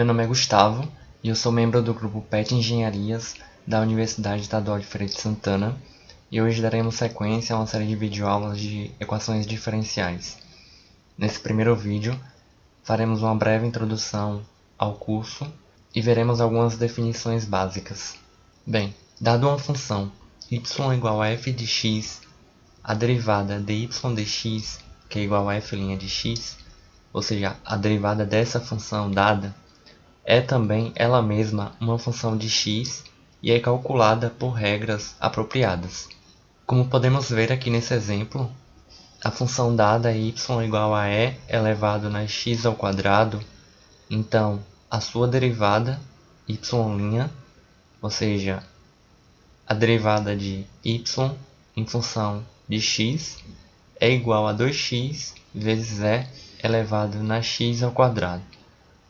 Meu nome é Gustavo e eu sou membro do grupo PET Engenharias da Universidade Estadual de Feira de Santana e hoje daremos sequência a uma série de videoaulas de equações diferenciais. Nesse primeiro vídeo, faremos uma breve introdução ao curso e veremos algumas definições básicas. Bem, dado uma função y igual a f de x, a derivada dy dx, que é igual a f' de x, ou seja, a derivada dessa função dada, é também ela mesma uma função de x e é calculada por regras apropriadas. Como podemos ver aqui nesse exemplo, a função dada é y igual a e elevado na x ao quadrado, então a sua derivada, y', ou seja, a derivada de y em função de x, é igual a 2x vezes e elevado na x ao quadrado,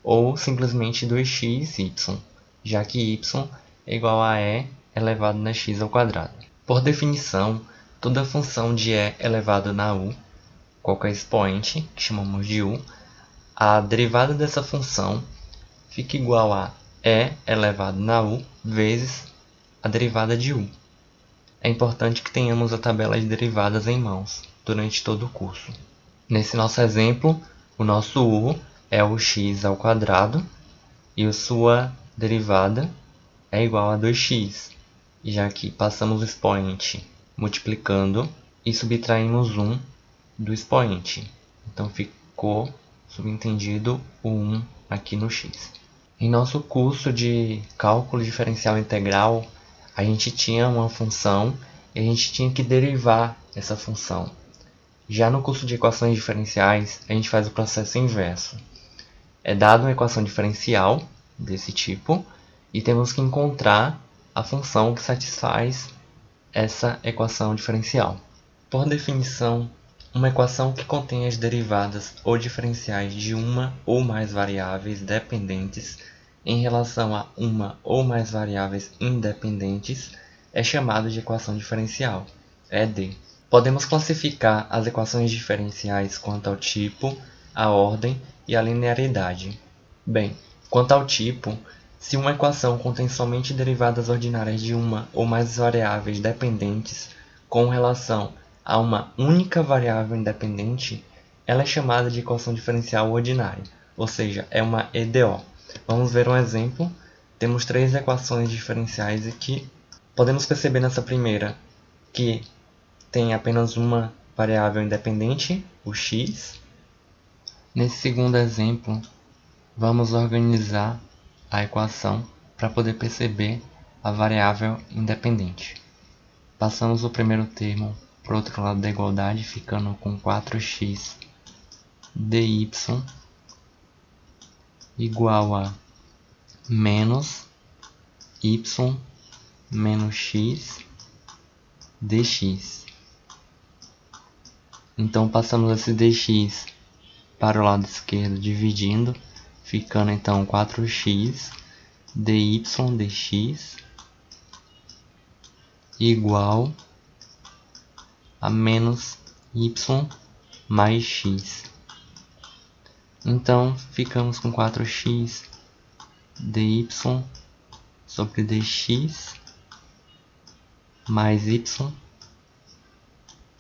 ou simplesmente 2xy, já que y é igual a e elevado na x ao quadrado. Por definição, toda função de e elevado na u, qualquer expoente, que chamamos de u, a derivada dessa função fica igual a e elevado na u vezes a derivada de u. É importante que tenhamos a tabela de derivadas em mãos durante todo o curso. Nesse nosso exemplo, o nosso u é o x ao quadrado e a sua derivada é igual a 2x, já que passamos o expoente multiplicando e subtraímos 1 do expoente. Então ficou subentendido o 1 aqui no x. Em nosso curso de cálculo diferencial integral, a gente tinha uma função e a gente tinha que derivar essa função. Já no curso de equações diferenciais, a gente faz o processo inverso. É dada uma equação diferencial desse tipo e temos que encontrar a função que satisfaz essa equação diferencial. Por definição, uma equação que contém as derivadas ou diferenciais de uma ou mais variáveis dependentes em relação a uma ou mais variáveis independentes é chamada de equação diferencial, ED. Podemos classificar as equações diferenciais quanto ao tipo, a ordem e a linearidade. Bem, quanto ao tipo, se uma equação contém somente derivadas ordinárias de uma ou mais variáveis dependentes com relação a uma única variável independente, ela é chamada de equação diferencial ordinária, ou seja, é uma EDO. Vamos ver um exemplo. Temos três equações diferenciais aqui. Podemos perceber nessa primeira que tem apenas uma variável independente, o x. Nesse segundo exemplo, vamos organizar a equação para poder perceber a variável independente. Passamos o primeiro termo para o outro lado da igualdade, ficando com 4x dy igual a menos y menos x dx. Então passamos esse dx para o lado esquerdo dividindo, ficando então 4x dy dx igual a menos y mais x. Então ficamos com 4x dy sobre dx mais y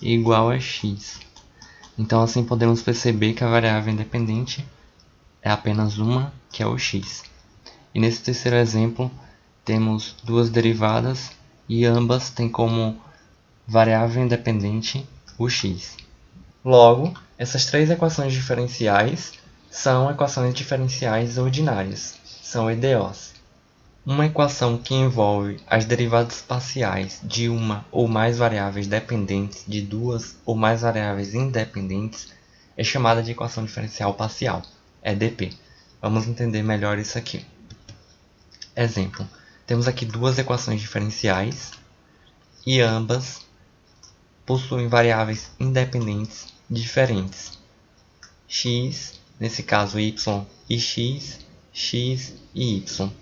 igual a x. Então assim podemos perceber que a variável independente é apenas uma, que é o x. E nesse terceiro exemplo temos duas derivadas e ambas têm como variável independente o x. Logo, essas três equações diferenciais são equações diferenciais ordinárias, são EDOs. Uma equação que envolve as derivadas parciais de uma ou mais variáveis dependentes de duas ou mais variáveis independentes é chamada de equação diferencial parcial, EDP. Vamos entender melhor isso aqui. Exemplo, temos aqui duas equações diferenciais e ambas possuem variáveis independentes diferentes. X, nesse caso y e x, x e y.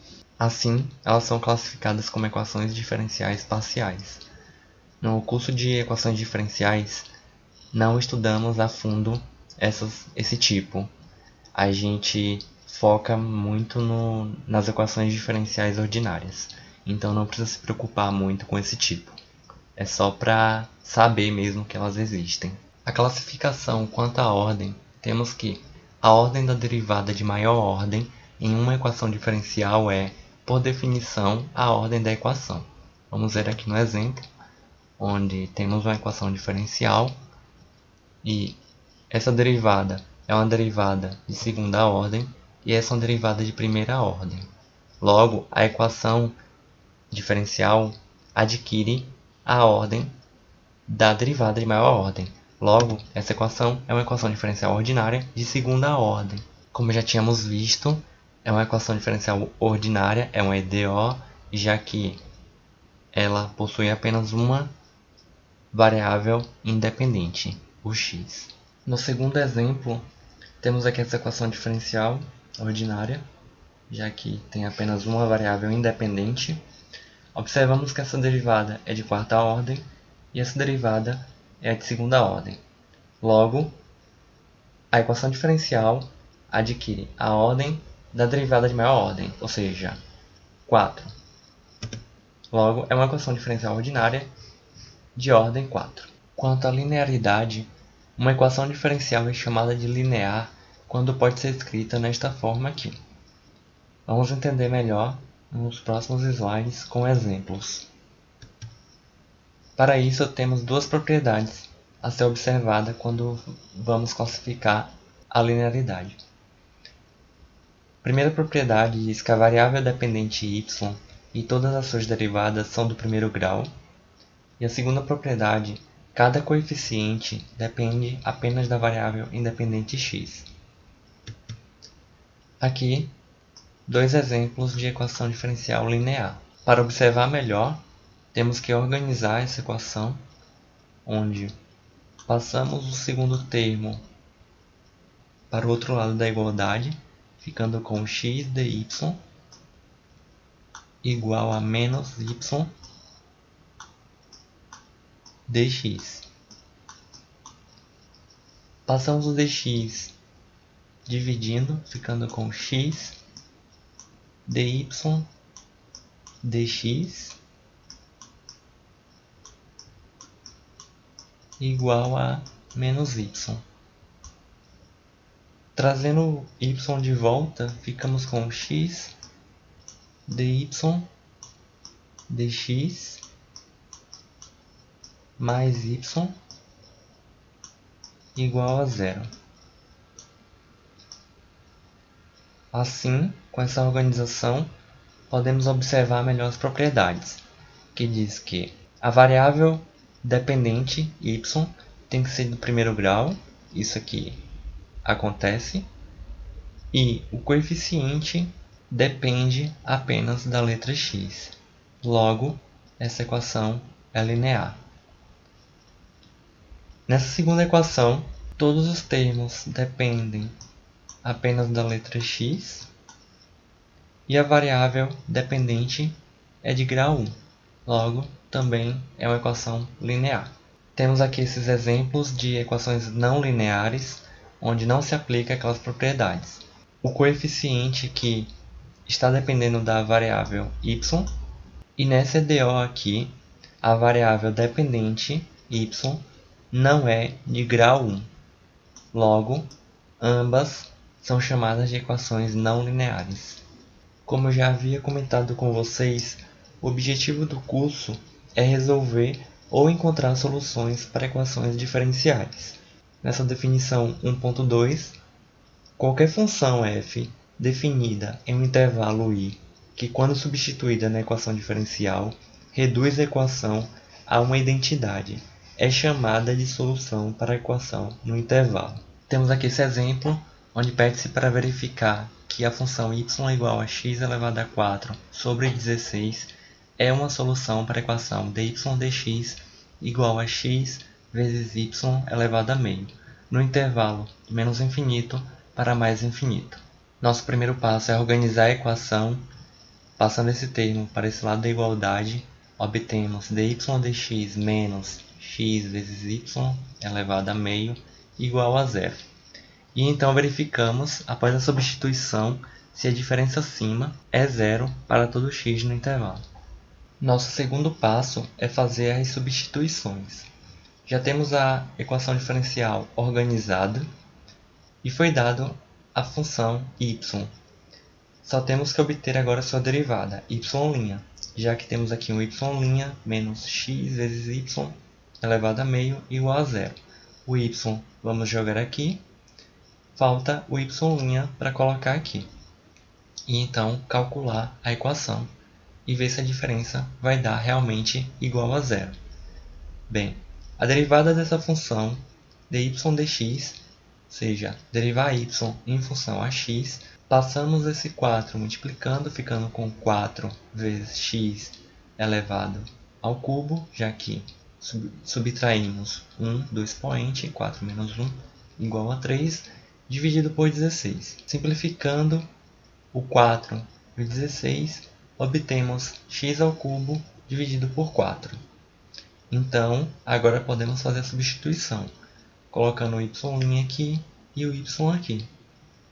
Assim, elas são classificadas como equações diferenciais parciais. No curso de equações diferenciais, não estudamos a fundo esse tipo. A gente foca muito nas equações diferenciais ordinárias, então não precisa se preocupar muito com esse tipo. É só para saber mesmo que elas existem. A classificação quanto à ordem, temos que a ordem da derivada de maior ordem em uma equação diferencial é, por definição, a ordem da equação. Vamos ver aqui no exemplo, onde temos uma equação diferencial e essa derivada é uma derivada de segunda ordem e essa é uma derivada de primeira ordem. Logo, a equação diferencial adquire a ordem da derivada de maior ordem. Logo, essa equação é uma equação diferencial ordinária de segunda ordem. Como já tínhamos visto, é uma equação diferencial ordinária, é uma EDO, já que ela possui apenas uma variável independente, o x. No segundo exemplo, temos aqui essa equação diferencial ordinária, já que tem apenas uma variável independente. Observamos que essa derivada é de quarta ordem e essa derivada é de segunda ordem. Logo, a equação diferencial adquire a ordem da derivada de maior ordem, ou seja, 4. Logo, é uma equação diferencial ordinária de ordem 4. Quanto à linearidade, uma equação diferencial é chamada de linear quando pode ser escrita nesta forma aqui. Vamos entender melhor nos próximos slides com exemplos. Para isso, temos duas propriedades a ser observada quando vamos classificar a linearidade. A primeira propriedade diz que a variável dependente y e todas as suas derivadas são do primeiro grau. E a segunda propriedade, cada coeficiente depende apenas da variável independente x. Aqui, dois exemplos de equação diferencial linear. Para observar melhor, temos que organizar essa equação, onde passamos o segundo termo para o outro lado da igualdade, ficando com x dy igual a menos y dx. Passamos o dx dividindo, ficando com x dy dx igual a menos y. Trazendo y de volta, ficamos com x dy dx mais y igual a zero. Assim, com essa organização, podemos observar melhor as propriedades, que diz que a variável dependente y tem que ser do primeiro grau, isso aqui acontece, e o coeficiente depende apenas da letra x. Logo, essa equação é linear. Nessa segunda equação, todos os termos dependem apenas da letra x e a variável dependente é de grau 1. Logo, também é uma equação linear. Temos aqui esses exemplos de equações não lineares, onde não se aplica aquelas propriedades. O coeficiente que está dependendo da variável y, e nessa EDO aqui, a variável dependente y não é de grau 1. Logo, ambas são chamadas de equações não lineares. Como eu já havia comentado com vocês, o objetivo do curso é resolver ou encontrar soluções para equações diferenciais. Nessa definição 1.2, qualquer função f definida em um intervalo i, que quando substituída na equação diferencial, reduz a equação a uma identidade, é chamada de solução para a equação no intervalo. Temos aqui esse exemplo, onde pede-se para verificar que a função y igual a x elevado a 4 sobre 16 é uma solução para a equação dy dx igual a x vezes y elevado a meio, no intervalo de menos infinito para mais infinito. Nosso primeiro passo é organizar a equação. Passando esse termo para esse lado da igualdade, obtemos dy dx menos x vezes y elevado a meio igual a zero. E então verificamos, após a substituição, se a diferença acima é zero para todo x no intervalo. Nosso segundo passo é fazer as substituições. Já temos a equação diferencial organizada e foi dado a função y. Só temos que obter agora sua derivada, y', já que temos aqui um y' menos x vezes y elevado a meio igual a zero. O y vamos jogar aqui, falta o y' para colocar aqui. E então calcular a equação e ver se a diferença vai dar realmente igual a zero. Bem, a derivada dessa função dy dx, ou seja, derivar y em função a x, passamos esse 4 multiplicando, ficando com 4 vezes x elevado ao cubo, já que subtraímos 1 do expoente, 4 menos 1 igual a 3, dividido por 16. Simplificando o 4 e o 16, obtemos x ao cubo dividido por 4. Então, agora podemos fazer a substituição, colocando o y' aqui e o y aqui.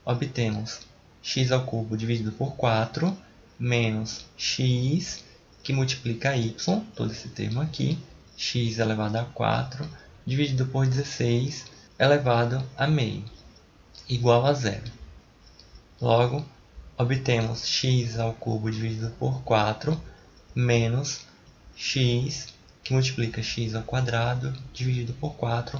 Obtemos x ao cubo dividido por 4, menos x, que multiplica y, todo esse termo aqui, x elevado a 4, dividido por 16, elevado a meio, igual a zero. Logo, obtemos x ao cubo dividido por 4, menos x, que multiplica x ao quadrado, dividido por 4,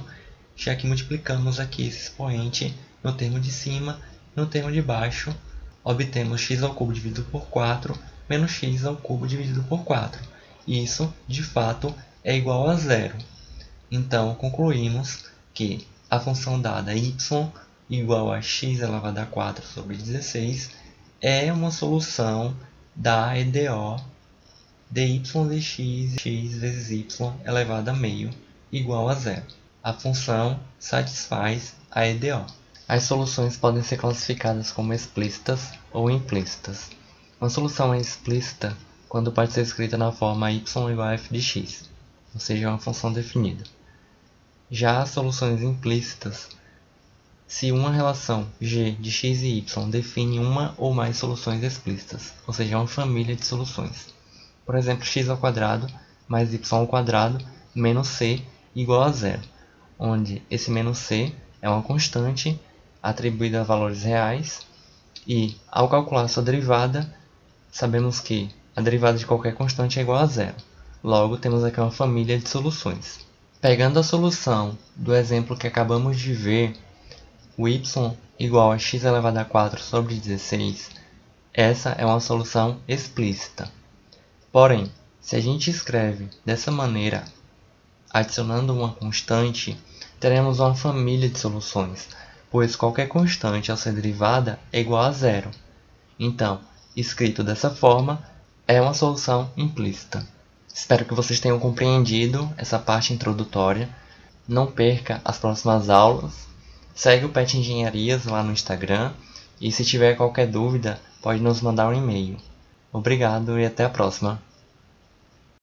já que multiplicamos aqui esse expoente no termo de cima e no termo de baixo, obtemos x ao cubo dividido por 4, menos x ao cubo dividido por 4. Isso, de fato, é igual a zero. Então, concluímos que a função dada y igual a x elevado a 4 sobre 16 é uma solução da EDO dy dx, x vezes y elevado a meio igual a zero. A função satisfaz a EDO. As soluções podem ser classificadas como explícitas ou implícitas. Uma solução é explícita quando pode ser escrita na forma y igual a f de x, ou seja, uma função definida. Já as soluções implícitas, se uma relação g de x e y define uma ou mais soluções explícitas, ou seja, uma família de soluções. Por exemplo, x ao quadrado mais y ao quadrado menos c igual a zero, onde esse menos c é uma constante atribuída a valores reais e, ao calcular sua derivada, sabemos que a derivada de qualquer constante é igual a zero. Logo, temos aqui uma família de soluções. Pegando a solução do exemplo que acabamos de ver, o y igual a x elevado a 4 sobre 16, essa é uma solução explícita. Porém, se a gente escreve dessa maneira, adicionando uma constante, teremos uma família de soluções, pois qualquer constante ao ser derivada é igual a zero. Então, escrito dessa forma, é uma solução implícita. Espero que vocês tenham compreendido essa parte introdutória. Não perca as próximas aulas. Segue o PET Engenharias lá no Instagram e se tiver qualquer dúvida, pode nos mandar um e-mail. Obrigado e até a próxima.